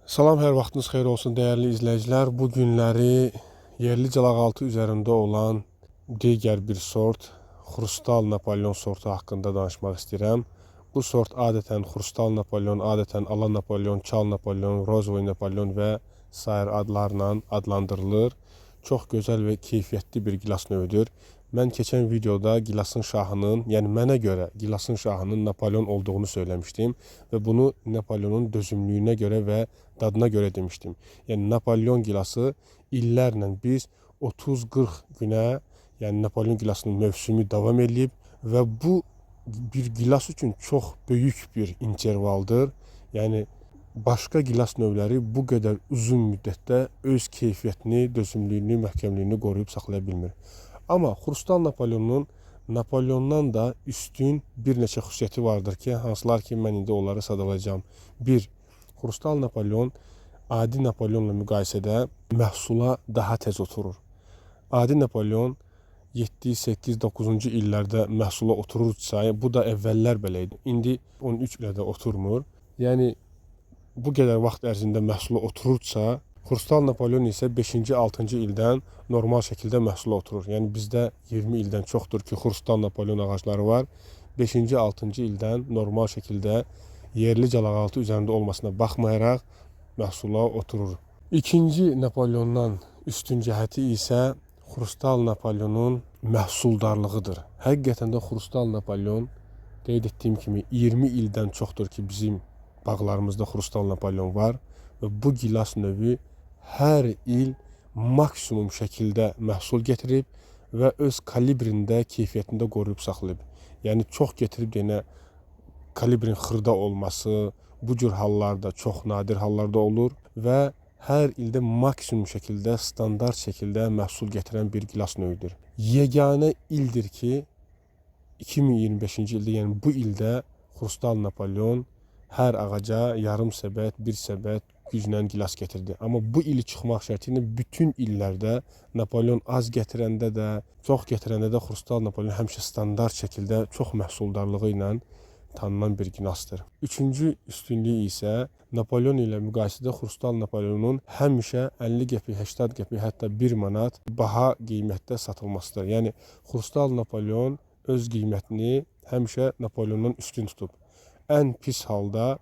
Salam, hər vaxtınız xeyir olsun dəyərli izləyicilər. Bu günləri yerli calaqaltı üzərində olan digər bir sort, Xrustal Napolyon sortu haqqında danışmaq istəyirəm. Bu sort adətən Xrustal Napolyon, adətən Ala Napolyon, Çal Napolyon, Rozvoy Napolyon və sair adlarla adlandırılır. Çox gözəl və keyfiyyətli bir gilas növüdür. Mən keçən videoda gilasın şahının, yəni mənə görə gilasın şahının Napolyon olduğunu söyləmişdim və bunu Napolyonun dözümlüyünə görə və dadına görə demişdim. Yəni Napolyon gilası illərlə biz 30-40 günə, yəni Napolyon gilasının mövsümü davam edib və bu bir gilas üçün çox böyük bir intervaldır. Yəni başqa gilas növləri bu qədər uzun müddətdə öz keyfiyyətini, dözümlüyünü, məhkəmliyini qoruyub saxlaya bilmir. Amma Xrustal Napolyonun Napolyondan da üstün bir neçə xüsusiyyəti vardır ki, hansılar ki, mən indi onları sadalayacağım. 1. Xrustal Napolyon adi Napolyonla müqayisədə məhsula daha tez oturur. Adi Napolyon 7, 8, 9-cu illərdə məhsula oturursa, bu da əvvəllər belə idi. İndi 13 ilə də oturmur. Yəni bu qədər vaxt ərzində məhsula oturursa, Xrustal Napolyon isə 5-ci, 6-cı ildən normal şəkildə məhsula oturur. Yəni bizdə 20 ildən çoxdur ki, Xrustal Napolyon ağacları var. 5-ci, 6-cı ildən normal şəkildə yerli calaqaltı üzərində olmasına baxmayaraq məhsula oturur. İkinci Napolyondan üstün cəhəti isə Xrustal Napolyonun məhsuldarlığıdır. Həqiqətən də Xrustal Napolyon qeyd etdiyim kimi 20 ildən çoxdur ki, bizim bağlarımızda Xrustal Napolyon var və bu gilas növü hər il maksimum şəkildə məhsul gətirib və öz kalibrində, keyfiyyətində qoruyub saxlayıb. Yəni çox gətirib deyənə kalibrin xırda olması bu cür hallarda çox nadir hallarda olur və hər ildə maksimum şəkildə, standart şəkildə məhsul gətirən bir gilas növüdür. Yeganə ildir ki, 2025-ci ildə, yəni bu ildə Xrustal Napolyon hər ağaca yarım səbət, bir səbət güclə gilas gətirdi. Amma bu ili çıxmaq şərti ilə bütün illərdə Napolyon az gətirəndə də, çox gətirəndə də Xrustal Napolyon həmişə standart şəkildə çox məhsuldarlığı ilə tanınan bir gilasdır. Üçüncü üstünlüyü isə Napolyon ilə müqayisədə Xrustal Napolyonun həmişə 50 qəpik, 80 qəpik, hətta 1 manat baha qiymətdə satılmasıdır. Yəni Xrustal Napolyon öz qiymətini həmişə Napolyondan üstün tutub. Ən pis halda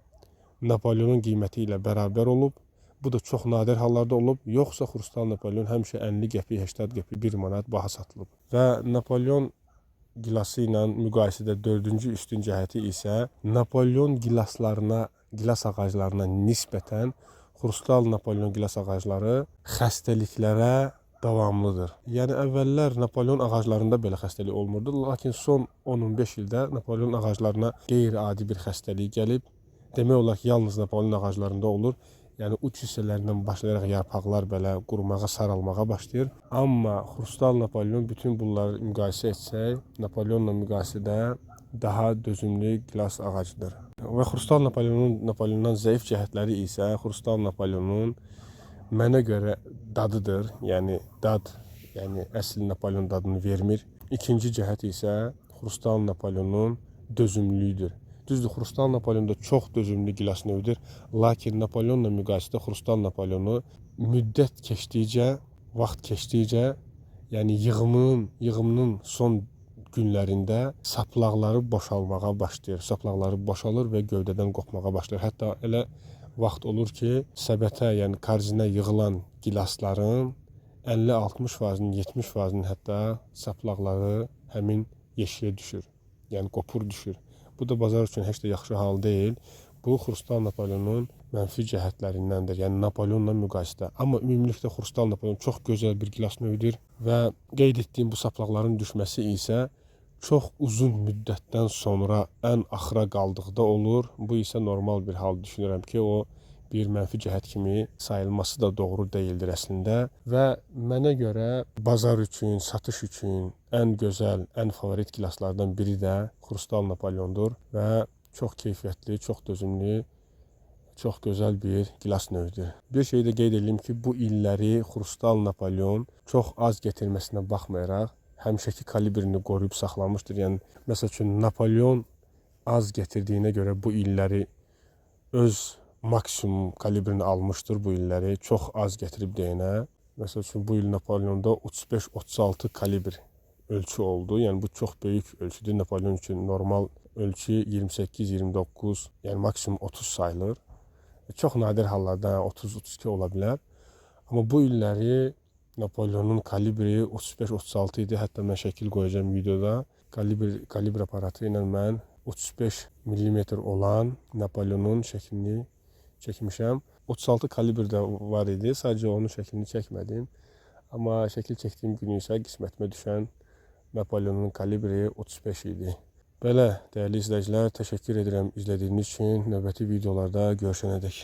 Napolyonun qiyməti ilə bərabər olub. Bu da çox nadir hallarda olub. Yoxsa Xrustal Napolyon həmişə 50 qəpik, 80 qəpik, 1 manat baha satılıb. Və Napolyon gilası ilə müqayisədə dördüncü üstün cəhəti isə Napolyon gilaslarına, gilas ağaclarına nisbətən Xrustal Napolyon gilas ağacları xəstəliklərə davamlıdır. Yəni əvvəllər Napolyon ağaclarında belə xəstəlik olmurdu, lakin son 10-15 ildə Napolyon ağaclarına qeyri-adi bir xəstəlik gəlib. Demək olar ki, yalnız Napolyon ağaclarında olur. Yəni uç hissələrindən başlayaraq yarpaqlar belə qurumağa, saralmağa başlayır. Amma Xrustal Napolyon bütün bunları müqayisə etsək, Napolyonla müqayisədə daha dözümlü gilas ağacıdır. Və Xrustal Napolyondan zəif cəhətləri isə Xrustal Napolyonun mənə görə dadıdır. Yəni dad, yəni əsl Napolyon dadını vermir. İkinci cəhət isə Xrustal Napolyonun dözümlülüyüdür. Düzdür, Xrustal Napolyonda çox dözümlü gilas növüdür. Lakin Napolyonla müqayisədə Xrustal Napolyonu müddət keçdikcə, vaxt keçdikcə, yəni yığımının son günlərində saplaqları boşalmağa başlayır. Saplaqları boşalır və gövdədən qopmağa başlayır. Hətta elə vaxt olur ki, səbətə, yəni korzinə yığılan gilasların 50-60%-nin, 70%-nin hətta saplaqları həmin yeşiyə düşür. Yəni qopur düşür. Bu da bazar üçün heç də yaxşı hal deyil. Bu Xrustal Napolyonun mənfi cəhətlərindəndir. Yəni Napolyonla müqayisədə. Amma ümumilikdə Xrustal Napolyon çox gözəl bir gilas növüdür və qeyd etdiyim bu saplaqların düşməsi isə çox uzun müddətdən sonra ən axıra qaldıqda olur. Bu isə normal bir hal düşünürəm ki, o bir mənfi cəhət kimi sayılması da doğru deyildir əslində. Və mənə görə bazar üçün, satış üçün ən gözəl, ən favorit gilaslardan biri də Xrustal Napolyondur və çox keyfiyyətli, çox dözümlü, çox gözəl bir gilas növüdür. Bir şey də qeyd edeyim ki, bu illəri Xrustal Napolyon çox az gətirməsinə baxmayaraq həmişəki kalibrini qoruyub saxlamışdır. Yəni məsəl üçün Napolyon az gətirdiyinə görə bu illəri öz maksimum kalibrini almışdır bu illəri. Çox az gətirib deyənə. Məsəl üçün bu il Napoleonda 35-36 kalibr ölçü oldu. Yəni bu çox böyük ölçüdür. Napolyon üçün normal ölçü 28-29, yəni maksimum 30 sayılır. Çox nadir hallarda 30-32 ola bilər. Amma bu illəri Napoleonun kalibri 35-36 idi. Hətta mən şəkil qoyacağım videoda. Kalibr aparatı ilə mən 35 mm olan Napoleonun şəklini çəkmişəm. 36 kalibr də var idi. Sadəcə onun şəklini çəkmədim. Amma şəkil çəkdiyim gün isə qismətimə düşən Napoleonun kalibri 35 idi. Belə, dəyərli izləyicilər, təşəkkür edirəm izlədiyiniz üçün. Növbəti videolarda görüşənədək.